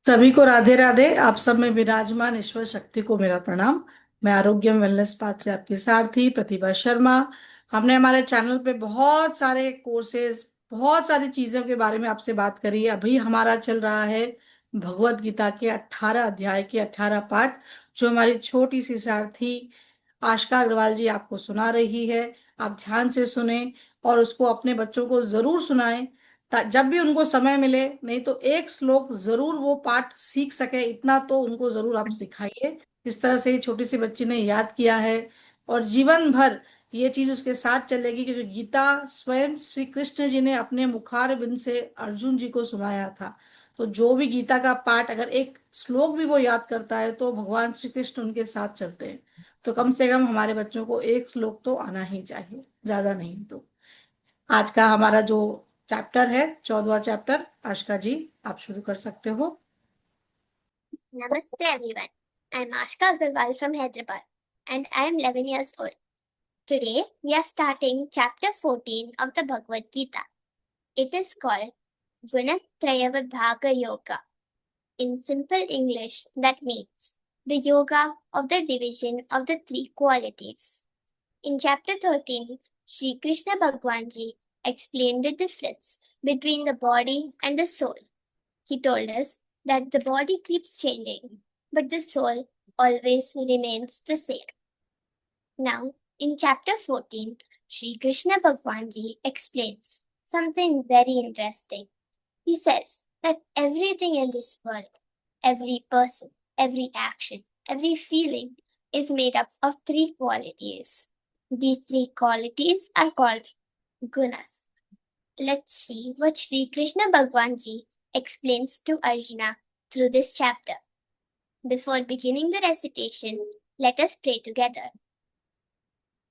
सभी को राधे राधे। आप सब में विराजमान ईश्वर शक्ति को मेरा प्रणाम। मैं आरोग्यम वेलनेस पाथ से आपकी सारथी प्रतिभा शर्मा। हमने हमारे चैनल पे बहुत सारे कोर्सेज, बहुत सारी चीजों के बारे में आपसे बात करी है। अभी हमारा चल रहा है भगवत गीता के 18 अध्याय के 18 पाठ, जो हमारी छोटी सी सारथी आशका अग्रवाल जी आपको सुना रही है। आप ध्यान से सुने और उसको अपने बच्चों को जरूर सुनाएं। जब भी उनको समय मिले, नहीं तो एक श्लोक जरूर वो पाठ सीख सके, इतना तो उनको जरूर आप सिखाइए। इस तरह से ये छोटी सी बच्ची ने याद किया है और जीवन भर ये चीज उसके साथ चलेगी, क्योंकि गीता स्वयं श्री कृष्ण जी ने अपने मुखार बिंद से अर्जुन जी को सुनाया था। तो जो भी गीता का पाठ, अगर एक श्लोक भी वो याद करता है, तो भगवान श्री कृष्ण उनके साथ चलते हैं। तो कम से कम हमारे बच्चों को एक श्लोक तो आना ही चाहिए, ज्यादा नहीं तो। आज का हमारा जो चैप्टर है, 14वां चैप्टर, आशका जी आप शुरू कर सकते हो। Namaste everyone. I'm Ashka Agarwal from Hyderabad and I am 11 years old. Today we are starting chapter 14 of the Bhagavad Gita. It is called Gunatraya Vibhaga Yoga. In simple English, that means the yoga of the division of the three qualities. In chapter 13, Sri Krishna Bhagwanji explained the difference between the body and the soul. He told us that the body keeps changing, but the soul always remains the same. Now, in chapter 14, Sri Krishna Bhagwanji explains something very interesting. He says that everything in this world, every person, every action, every feeling is made up of three qualities. These three qualities are called gunas. Let's see what Sri Krishna Bhagwanji explains to Arjuna through this chapter. Before beginning the recitation, let us pray together.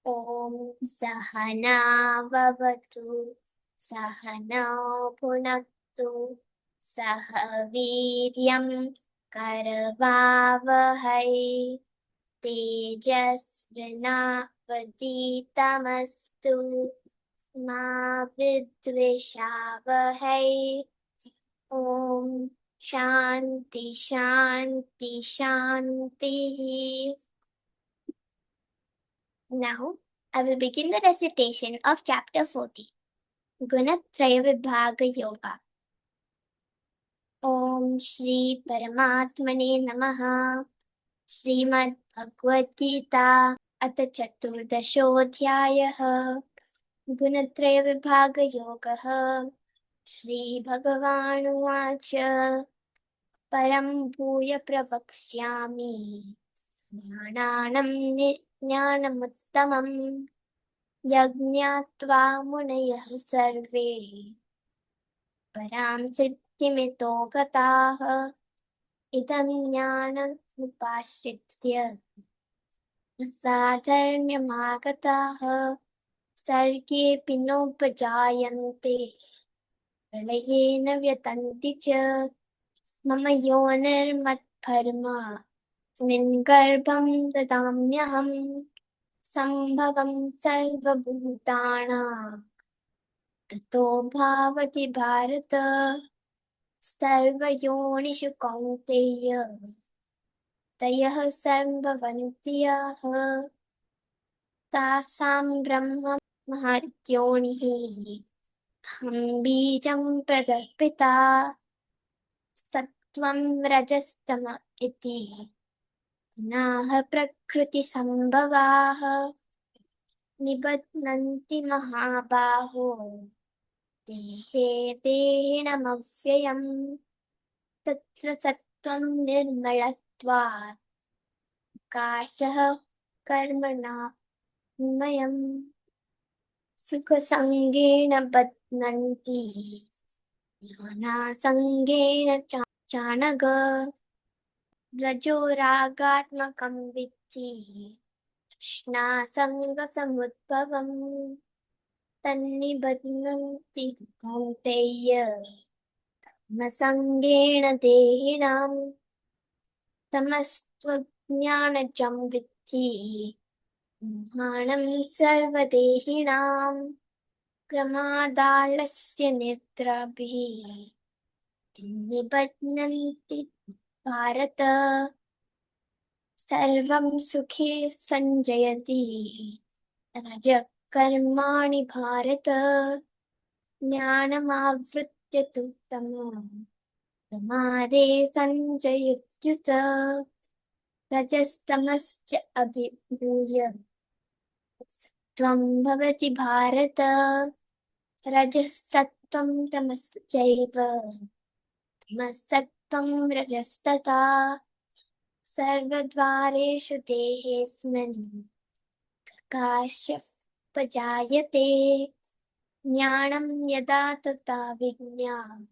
Om Sahana Vavatu Sahanao Punaktu Sahaviryam Karavavahai Tejasvinavaditamastu Ma Vidvishavahai. Om Shanti Shanti Shanti. Now, I will begin the recitation of chapter 40, Gunatraya Vibhaga Yoga. Om Shri Paramatmane Namaha. Srimad Bhagavad Gita अथ चतुर्दशोऽध्यायः गुणत्रय विभाग योगः श्रीभगवानुवाच परं भूय प्रवक्ष्यामि ज्ञानमुत्तमम् यज्ञात्वा मुनयः सर्वे परां सिद्धिमितो गताः इदं ज्ञानमुपाश्रित्य साधर्म्यमागताः सर्गेऽपि नोपजायन्ते प्रलयेन व्यतन्ति च मम योनिर्मत्परमा तस्मिन् गर्भं ददाम्यहम् सम्भवं सर्वभूतानां ततो भवति भारत सर्वयोनिषु कौन्तेय तयः सम्भवन्ति यः तासां ब्रह्म महद्योनिः अहं बीजं प्रदः सत्त्वं रजस्तम इति गुणाः प्रकृतिसम्भवाः निबध्नन्ति महाबाहो देहे देहिनमव्ययम् तत्र सत्त्वं निर्मलत्वात् प्रकाशः कर्मणामयम् सुखसङ्गेन बध्नन्ति ज्ञानासङ्गेन चानघ रजोरागात्मकं विद्धि तृष्णासङ्गसमुद्भवम् तन्निबध्नन्ति कौन्तेय तमसङ्गेन देहिनां तमस्त्वज्ञानजं विद्धि ब्रह्माणं सर्वदेहिनां प्रमादालस्य निद्राभिः निबध्नन्ति भारत सर्वं सुखे सञ्जयति रजः कर्माणि भारत ज्ञानमावृत्य तु तमः प्रमादे सञ्जयत्युत रजस्तमश्च अभिभूय त्वं भवति भारत रजः सत्त्वं तमश्चैव तमः सत्त्वं रजस्तथा सर्वद्वारेषु देहेऽस्मिन् प्रकाशः उपजायते ज्ञानं यदा तथा विज्ञानवृत्तं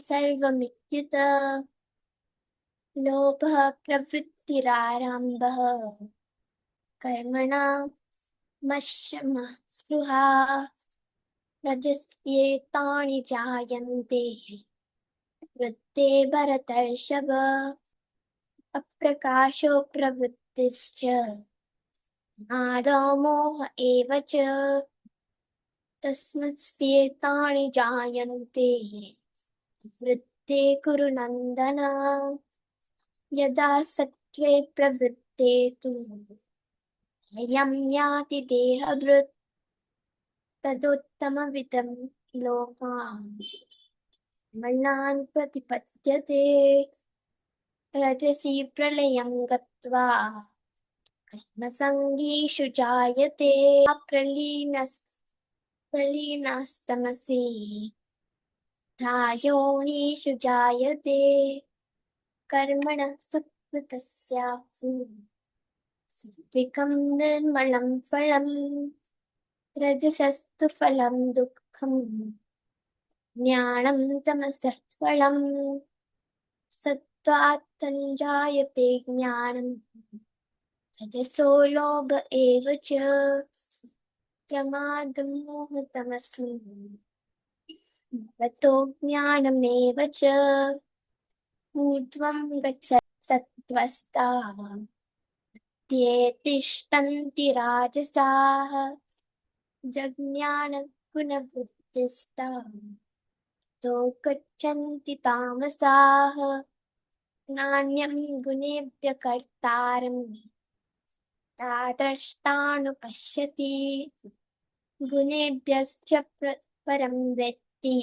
सर्वमित्युत लोभः प्रवृत्तिरारम्भः कर्मणां मशमः स्पृहा रजस्येतानि जायन्ते वृत्ते भरतर्षभ अप्रकाशो प्रवृत्तिश्च आदौ मोह एव च तस्मास्येतानि जायन्ते वृत्ते कुरु नन्दन यदा सत्त्वे प्रवृत्ते तु यं याति देहभृत् तदुत्तमविदं लोकान् मल्लान् प्रतिपद्यते रजसि प्रलयं गत्वा कर्मसङ्गीषु जायते प्रलीनस्तमसि योनिषु जायते कर्मणः सुकृतस्यासु सात्विकं निर्मलं फलं रजसस्तु फलं दुःखम् ज्ञानं तमसः फलं सत्त्वात् सञ्जायते ज्ञानं रजसो लोभ एव च प्रमादं मोहतमसु भवतो ज्ञानमेव च ऊर्ध्वं गच्छत् सत्त्वस्ताः ते तिष्ठन्ति राजसाः जज्ञानगुणवृत्तिस्ताः तो गच्छन्ति तामसाः नान्यं गुणेभ्यः कर्तारं तादृष्टानुपश्यति गुणेभ्यश्च परं वेत्ति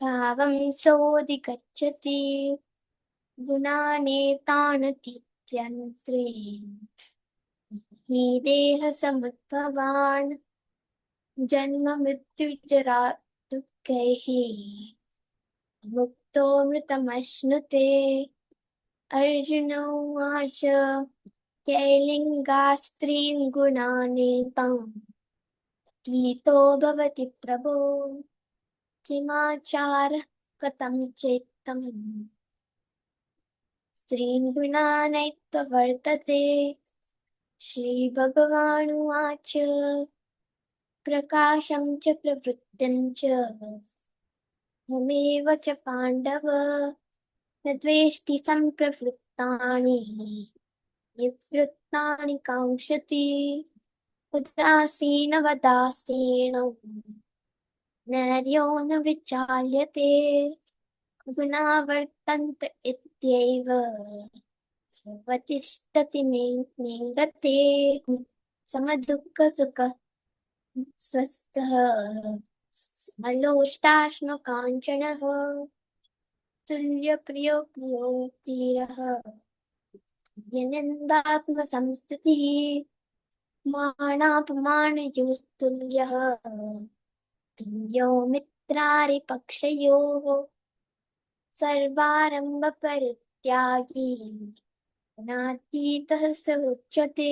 भावं सोऽधिगच्छति गुणानेतानतीत्यन्त्रे हि देहसमुद्भवान् जन्म मृत्युजरा दुःखैः मुक्तो मृतमश्नुते अर्जुन उवाच कैलिङ्गास्त्रीन् गुणानेतान् तीतो भवति प्रभो किमाचारः कथं चेत्तम् स्त्रीन् गुणानैत्वर्तते श्रीभगवानुवाच प्रकाशं च प्रवृत्तिं च ममेव च पाण्डव न द्वेष्टि सम्प्रवृत्तानि निवृत्तानि काङ्क्षति उदासीनवदासीनो न यो न विचाल्यते गुणा वर्तन्त इत्येव तिष्ठति मे निगते समदुःखसुख स्वस्थः समलोष्टाश्मकाञ्चनः तुल्यप्रियो प्रियोतिरः यनिन्दात्मसंस्तुतिः मानापमानयोस्तुल्यः तुल्यो मित्रारिपक्षयोः सर्वारम्भपरित्यागी गुणातीतः स उच्यते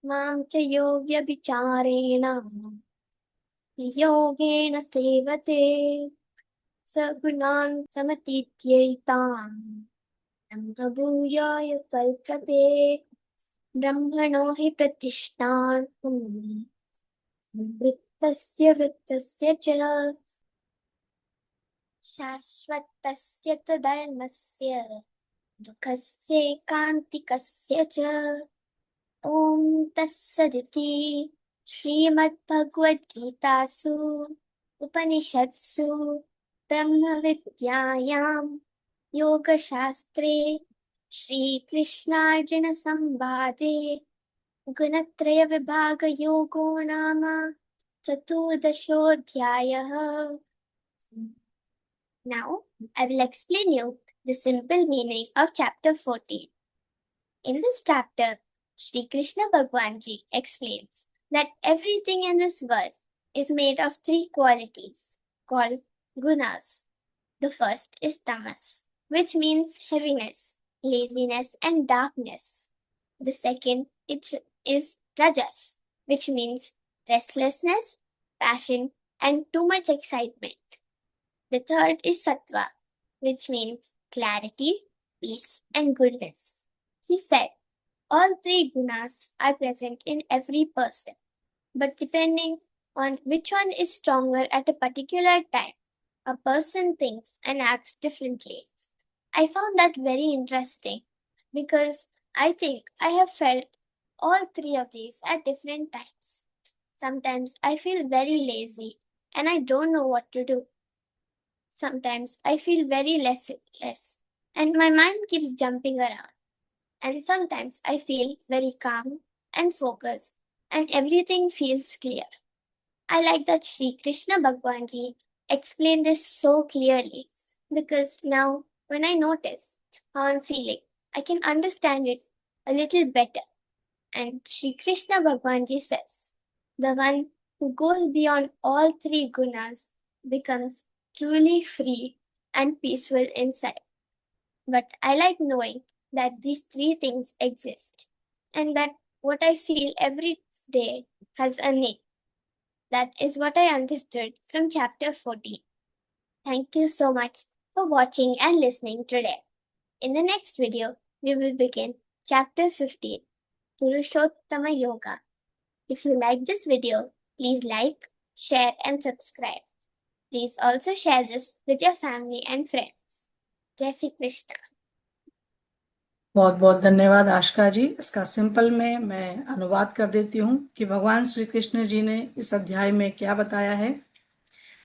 मां च यो व्यभिचारेण योगेन सेवते स गुणान् समतीत्यैतान् ब्रह्मभूयाय कल्पते ब्रह्मणो हि प्रतिष्ठानम् वृत्तस्य वृत्तस्य च शाश्वतस्य च धर्मस्य दुःखस्यैकान्तिकस्य च ॐ तत्सदिति श्रीमद्भगवद्गीतासु उपनिषत्सु ब्रह्मविद्यायां योगशास्त्रे श्रीकृष्णार्जुनसंवादे गुणत्रयविभागयोगो नाम चतुर्दशोऽध्यायः. Now, I will explain you the simple meaning of chapter 14. In this chapter, Shri Krishna Bhagwan Ji explains that everything in this world is made of three qualities called gunas. The first is tamas, which means heaviness, laziness, and darkness. The second is rajas, which means restlessness, passion, and too much excitement. The third is sattva, which means clarity, peace, and goodness. He said, all three gunas are present in every person, but depending on which one is stronger at a particular time, a person thinks and acts differently. I found that very interesting because I think I have felt all three of these at different times. Sometimes I feel very lazy and I don't know what to do. Sometimes I feel very restless and my mind keeps jumping around. And sometimes I feel very calm and focused and everything feels clear. I like that Sri Krishna Bhagwan Ji explained this so clearly because now when I notice how I'm feeling, I can understand it a little better. And Sri Krishna Bhagwan Ji says, the one who goes beyond all three gunas becomes truly free and peaceful inside. But I like knowing that these three things exist and that what I feel every day has a name. That is what I understood from chapter 14. Thank you so much for watching and listening today. In the next video, we will begin chapter 15, Purushottama Yoga. If you like this video, please like, share and subscribe. Please also share this with your family and friends. Jai Shri Krishna. बहुत बहुत धन्यवाद आशका जी। इसका simple में मैं अनुवाद कर देती हूँ कि भगवान श्री कृष्ण जी ने इस अध्याय में क्या बताया है।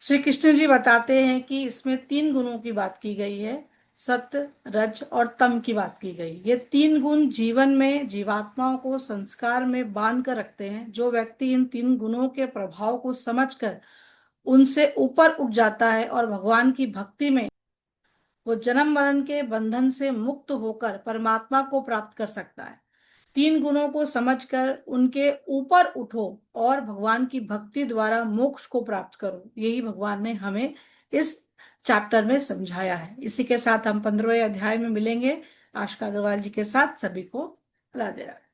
श्री कृष्ण जी बताते हैं कि इसमें तीन गुणों की बात की गई है, सत्य, रज और तम की बात की गई। ये तीन गुण जीवन में जीवात्माओं को संस्कार में बांध कर रखते हैं। जो व्यक्ति इन तीन गुणों के प्रभाव को समझकर उनसे ऊपर उठ जाता है और भगवान की भक्ति में वो जन्म मरण के बंधन से मुक्त होकर परमात्मा को प्राप्त कर सकता है। तीन गुणों को समझकर उनके ऊपर उठो और भगवान की भक्ति द्वारा मोक्ष को प्राप्त करो। यही भगवान ने हमें इस चैप्टर में समझाया है। इसी के साथ हम 15वें अध्याय में मिलेंगे आशका अग्रवाल जी के साथ। सभी को राधे राधे।